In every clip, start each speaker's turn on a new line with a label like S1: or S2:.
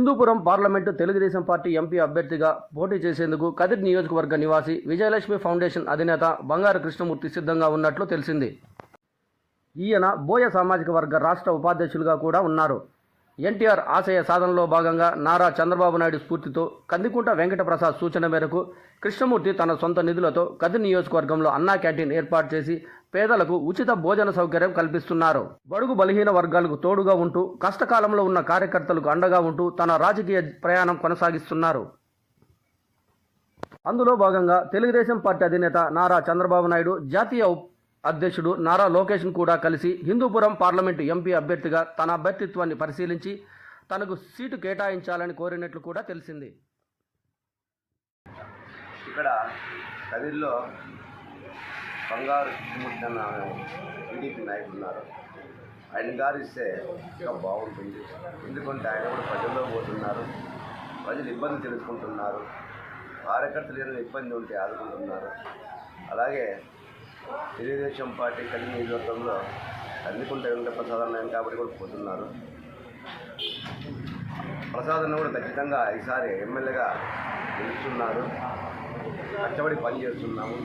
S1: Hindupuram parliament Telugu Desam party MP అభ్యర్థిగా పోటీ చేసేందుకు కదిరి నియోజకవర్గ నివాసి విజయలక్ష్మి ఫౌండేషన్ అధినేత బంగారు కృష్ణమూర్తి సిద్ధంగా ఉన్నట్లు తెలిసింది. ఈయన బోయ సామాజిక వర్గ రాష్ట్ర ఉపాధ్యక్షులుగా కూడా ఉన్నారు. ఎన్టీఆర్ ఆశయ సాధనలో భాగంగా నారా చంద్రబాబు నాయుడు స్ఫూర్తితో కందికుంట వెంకటప్రసాద్ సూచన మేరకు కృష్ణమూర్తి తన సొంత నిధులతో కదిరి నియోజకవర్గంలో అన్నా క్యాంటీన్ ఏర్పాటు చేసి పేదలకు ఉచిత భోజన సౌకర్యం కల్పిస్తున్నారు. బడుగు బలహీన వర్గాలకు తోడుగా ఉంటూ కష్టకాలంలో ఉన్న కార్యకర్తలకు అండగా ఉంటూ తన రాజకీయ ప్రయాణం కొనసాగిస్తున్నారు. అందులో భాగంగా తెలుగుదేశం పార్టీ అధినేత నారా చంద్రబాబు నాయుడు, జాతీయ అధ్యక్షుడు నారా లోకేష్ను కూడా కలిసి హిందూపురం పార్లమెంటు ఎంపీ అభ్యర్థిగా తన అభ్యర్థిత్వాన్ని పరిశీలించి తనకు సీటు కేటాయించాలని కోరినట్లు కూడా తెలిసింది.
S2: ఇక్కడ కదిరిలో బంగారు కృష్ణమూర్తి అన్న టీడీపీ నాయకులు ఉన్నారు. ఆయన గారు ఇస్తే ఇంకా బాగుంటుంది. ఎందుకంటే ఆయన కూడా ప్రజల్లో పోతున్నారు, ప్రజలు ఇబ్బంది తెలుసుకుంటున్నారు, కార్యకర్తలు ఏదైనా ఇబ్బంది ఉంటే ఆదుకుంటున్నారు. అలాగే తెలుగుదేశం పార్టీ కదిరి నియోజకవర్గంలో కందికుంట వెంకటప్రసాద్ అన్న కాబట్టి కూడా పోతున్నారు. ప్రసాద్ అన్న కూడా ఖచ్చితంగా ఈసారి ఎమ్మెల్యేగా గెలుస్తున్నారు. కష్టపడి పనిచేస్తున్నాము.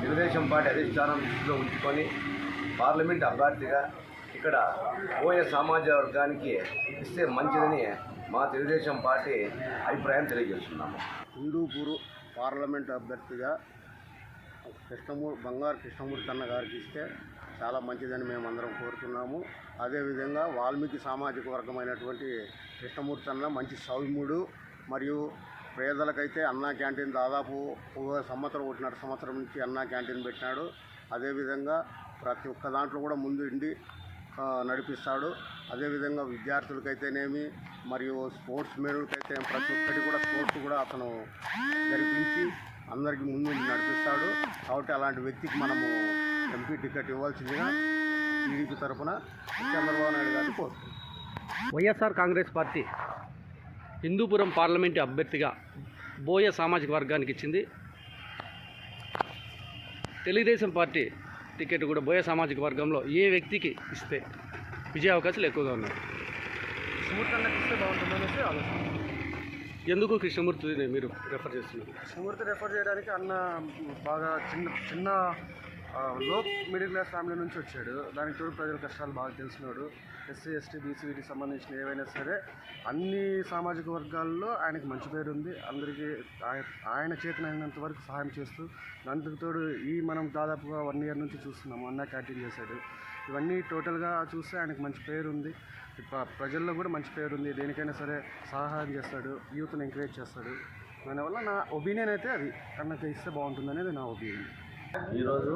S2: తెలుగుదేశం పార్టీ అధిష్టానం దృష్టిలో ఉంచుకొని పార్లమెంట్ అభ్యర్థిగా ఇక్కడ బోయ సామాజిక వర్గానికి ఇస్తే మంచిదని మా తెలుగుదేశం పార్టీ అభిప్రాయం తెలియజేస్తున్నాము.
S3: హిందూపూరు పార్లమెంట్ అభ్యర్థిగా బంగారు కృష్ణమూర్తి అన్న గారికి ఇస్తే చాలా మంచిదని మేమందరం కోరుతున్నాము. అదేవిధంగా వాల్మీకి సామాజిక వర్గమైనటువంటి కృష్ణమూర్తి అన్న మంచి సౌమ్యుడు, మరియు పేదలకైతే అన్నా క్యాంటీన్ దాదాపు 1 సంవత్సరం 1.5 సంవత్సరం నుంచి అన్నా క్యాంటీన్ పెట్టినాడు. అదేవిధంగా ప్రతి ఒక్క దాంట్లో కూడా ముందు ఇండి నడిపిస్తాడు. అదేవిధంగా విద్యార్థులకైతేనేమి మరియు స్పోర్ట్స్ మెన్లకైతే ప్రతి ఒక్కటి కూడా స్పోర్ట్స్ కూడా అతను జరిపించి అందరికీ ముందు నడిపిస్తాడు. కాబట్టి అలాంటి వ్యక్తికి మనము ఎంపీ టికెట్ ఇవ్వాల్సిందిగా టీడీపీ తరఫున చంద్రబాబు నాయుడు గారిని కోరుతున్నాం.
S1: వైఎస్ఆర్ కాంగ్రెస్ పార్టీ హిందూపురం పార్లమెంటు అభ్యర్థిగా బోయ సామాజిక వర్గానికి ఇచ్చింది. తెలుగుదేశం పార్టీ టికెట్ కూడా బోయ సామాజిక వర్గంలో ఏ వ్యక్తికి ఇస్తే విజయ అవకాశాలు ఎక్కువగా ఉన్నాయి.
S3: కృష్ణమూర్తి అన్నకి ఇస్తే బాగుంటుందనేసి ఆలోచన.
S1: ఎందుకు కృష్ణమూర్తిని మీరు రెఫర్ చేస్తున్నారు?
S3: కృష్ణమూర్తి రెఫర్ చేయడానికి అన్న బాగా చిన్న లో మిడిల్ క్లాస్ ఫ్యామిలీ నుంచి వచ్చాడు. దానికి తోడు ప్రజల కష్టాలు బాగా తెలిసినాడు. ఎస్సీ ఎస్టీ బీసీ వీటికి సంబంధించిన ఏవైనా సరే అన్ని సామాజిక వర్గాల్లో ఆయనకి మంచి పేరు ఉంది. అందరికీ ఆయన చేతనైనంత వరకు సహాయం చేస్తూ, దానికి తోడు మనం దాదాపుగా 1 ఇయర్ నుంచి చూస్తున్నాము అన్నా క్యాంటీన్ చేశాడు. ఇవన్నీ టోటల్గా చూస్తే ఆయనకు మంచి పేరు ఉంది. ప్రజల్లో కూడా మంచి పేరు ఉంది. దేనికైనా సరే సహాయం చేస్తాడు, యూత్ని ఎంకరేజ్ చేస్తాడు. దానివల్ల నా ఒపీనియన్ అయితే అది అన్నకి ఇస్తే బాగుంటుంది అనేది నా ఒపీనియన్.
S2: ఈరోజు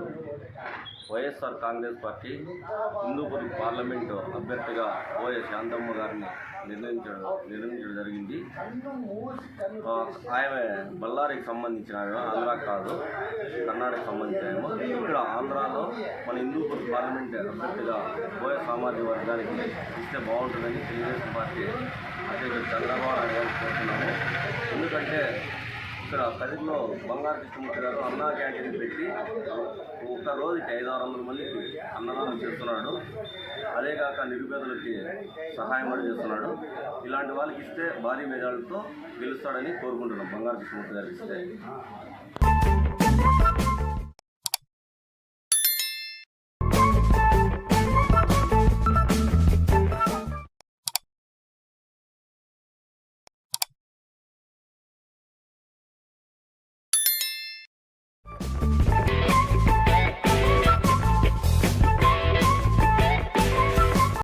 S2: వైఎస్ఆర్ కాంగ్రెస్ పార్టీ హిందూపురం పార్లమెంటు అభ్యర్థిగా బోయ శాంతమ్మ గారిని నిర్ణయించడం జరిగింది. ఆమె బళ్ళారికి సంబంధించిన ఆంధ్ర కాదు, కర్ణాటక సంబంధించిన. ఇక్కడ ఆంధ్రాలో మన హిందూపురం పార్లమెంట్ అభ్యర్థిగా బోయ సామాజిక వర్గానికి ఇస్తే బాగుంటుందని తెలుగుదేశం పార్టీ అధ్యక్షుడు చంద్రబాబు నాయుడు గారిని కోరుతున్నాము. ఎందుకంటే ఇక్కడ కదిరిలో బంగారు కృష్ణమూర్తి గారు అన్నా క్యాంటీన్ పెట్టి ఒక్క రోజుకి 500-600 మందికి అన్నదానం చేస్తున్నాడు. అదే కాక నిరుపేదలకి సహాయం కూడా చేస్తున్నాడు. ఇలాంటి వాళ్ళకి ఇస్తే భారీ మెజార్టీతో గెలుస్తాడని కోరుకుంటున్నాం. బంగారు కృష్ణమూర్తి గారికి ఇస్తే